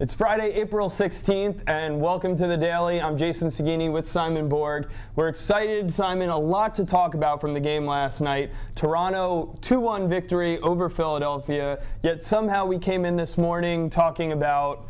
It's Friday, April 16th, and welcome to The Daily. I'm Jason Saghini with Simon Borg. We're excited, Simon, a lot to talk about from the game last night. Toronto 2-1 victory over Philadelphia, yet somehow we came in this morning talking about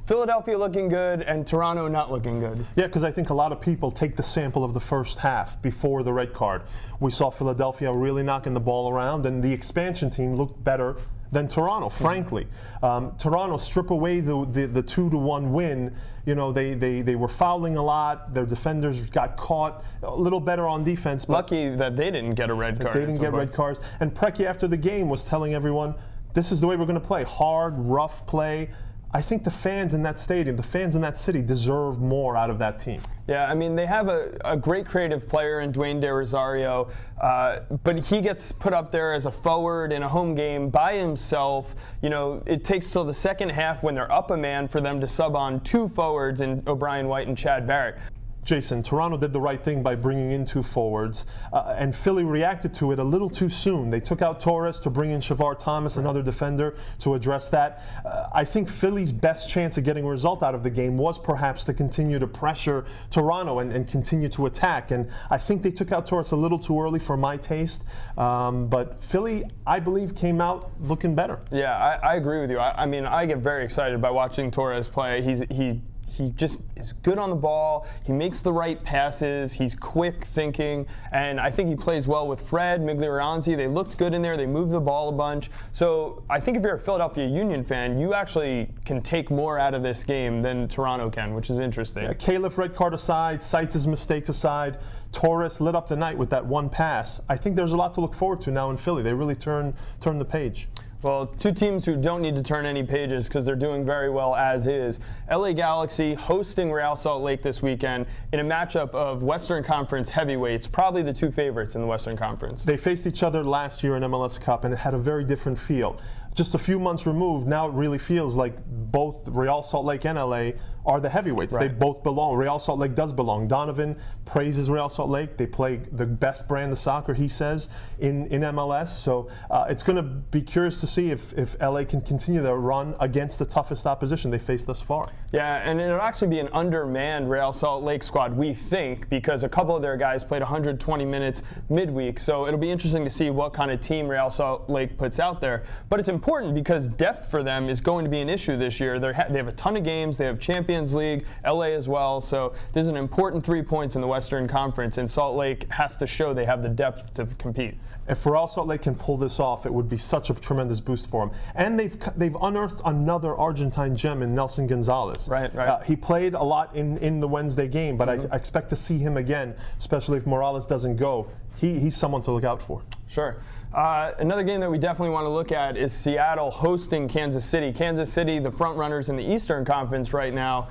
Philadelphia looking good and Toronto not looking good. Yeah, because I think a lot of people take the sample of the first half before the red card. We saw Philadelphia really knocking the ball around, and the expansion team looked better than Toronto, frankly. Toronto strip away the 2-1 win. You know, they were fouling a lot. Their defenders got caught a little better on defense. But lucky that they didn't get a red card. They didn't get red cards. And Preki, after the game, was telling everyone, this is the way we're going to play. Hard, rough play. I think the fans in that stadium, the fans in that city deserve more out of that team. Yeah, I mean, they have a great creative player in Dwayne De Rosario, but he gets put up there as a forward in a home game by himself. You know, it takes till the second half when they're up a man for them to sub on two forwards in O'Brien White and Chad Barrett. Jason, Toronto did the right thing by bringing in two forwards, and Philly reacted to it a little too soon. They took out Torres to bring in Shavar Thomas, another defender, to address that. I think Philly's best chance of getting a result out of the game was perhaps to continue to pressure Toronto and continue to attack. And I think they took out Torres a little too early for my taste. But Philly, I believe, came out looking better. Yeah, I agree with you. I mean, I get very excited by watching Torres play. He just is good on the ball. He makes the right passes. He's quick thinking. And I think he plays well with Fred, Miglioranzi. They looked good in there. They moved the ball a bunch. So I think if you're a Philadelphia Union fan, you actually can take more out of this game than Toronto can, which is interesting. Yeah, Caleb red card aside, Seitz's mistakes aside, Torres lit up the night with that one pass. I think there's a lot to look forward to now in Philly. They really turn the page. Well, two teams who don't need to turn any pages because they're doing very well as is. LA Galaxy hosting Real Salt Lake this weekend in a matchup of Western Conference heavyweights, probably the two favorites in the Western Conference. They faced each other last year in MLS Cup, and it had a very different feel. Just a few months removed, now it really feels like both Real Salt Lake and LA are the heavyweights. Right. They both belong. Real Salt Lake does belong. Donovan praises Real Salt Lake. They play the best brand of soccer, he says, in MLS. So it's going to be curious to see if LA can continue their run against the toughest opposition they faced thus far. Yeah, and it'll actually be an undermanned Real Salt Lake squad, we think, because a couple of their guys played 120 minutes midweek. So it'll be interesting to see what kind of team Real Salt Lake puts out there. But it's important because depth for them is going to be an issue this year. They have a ton of games. They have Champions League, LA as well. So there's an important 3 points in the Western Conference, and Salt Lake has to show they have the depth to compete. If Real Salt Lake can pull this off, it would be such a tremendous boost for them. And they've unearthed another Argentine gem in Nelson Gonzalez. Right. He played a lot in the Wednesday game, but I expect to see him again, especially if Morales doesn't go. He's someone to look out for. Sure. Another game that we definitely want to look at is Seattle hosting Kansas City. Kansas City, the front runners in the Eastern Conference right now,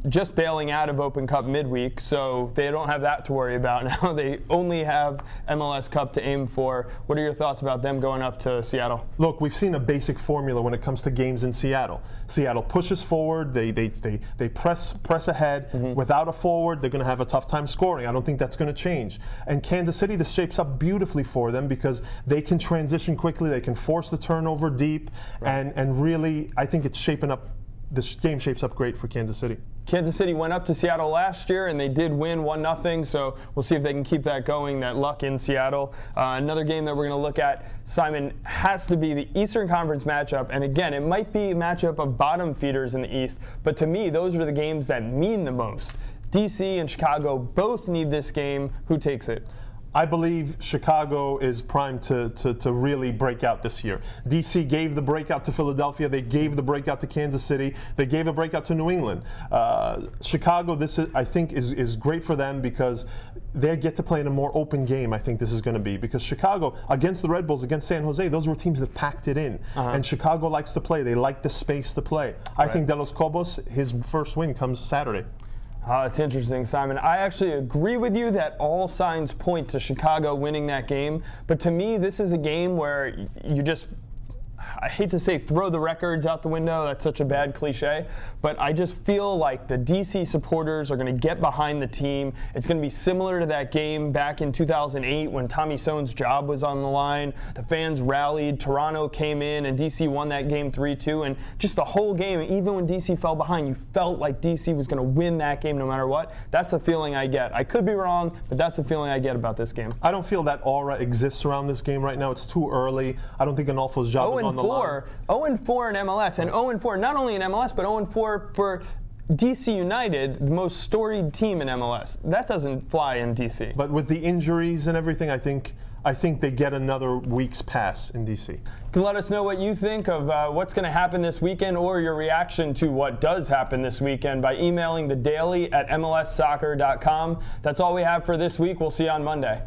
just bailing out of Open Cup midweek, so they don't have that to worry about now. They only have MLS Cup to aim for. What are your thoughts about them going up to Seattle? Look, we've seen a basic formula when it comes to games in Seattle. Seattle pushes forward, they press ahead. Without a forward, they're going to have a tough time scoring. I don't think that's going to change. And Kansas City, this shapes up beautifully for them because they can transition quickly, they can force the turnover deep, and really, I think it's shaping up. This game shapes up great for Kansas City. Kansas City went up to Seattle last year, and they did win 1-0, so we'll see if they can keep that going, that luck in Seattle. Another game that we're going to look at, Simon, has to be the Eastern Conference matchup, and again, it might be a matchup of bottom feeders in the East, but to me, those are the games that mean the most. DC and Chicago both need this game. Who takes it? I believe Chicago is primed to really break out this year. DC gave the breakout to Philadelphia. They gave the breakout to Kansas City. They gave a breakout to New England. Chicago, I think, is great for them because they get to play in a more open game, I think this is going to be. Because Chicago, against the Red Bulls, against San Jose, those were teams that packed it in. And Chicago likes to play. They like the space to play. I think De Los Cobos, his first win comes Saturday. It's interesting, Simon. I actually agree with you that all signs point to Chicago winning that game. But to me, this is a game where you just I hate to say throw the records out the window, that's such a bad cliche, but I just feel like the DC supporters are going to get behind the team. It's going to be similar to that game back in 2008 when Tommy Sohn's job was on the line. The fans rallied, Toronto came in, and DC won that game 3-2, and just the whole game, even when DC fell behind, you felt like DC was going to win that game no matter what. That's the feeling I get. I could be wrong, but that's the feeling I get about this game. I don't feel that aura exists around this game right now. It's too early. I don't think Anolfo's job is on the line. 0-4 in MLS, and 0-4 not only in MLS, but 0-4 for DC United, the most storied team in MLS. That doesn't fly in DC. But with the injuries and everything, I think they get another week's pass in DC. You can let us know what you think of what's going to happen this weekend or your reaction to what does happen this weekend by emailing thedaily@mlssoccer.com. That's all we have for this week. We'll see you on Monday.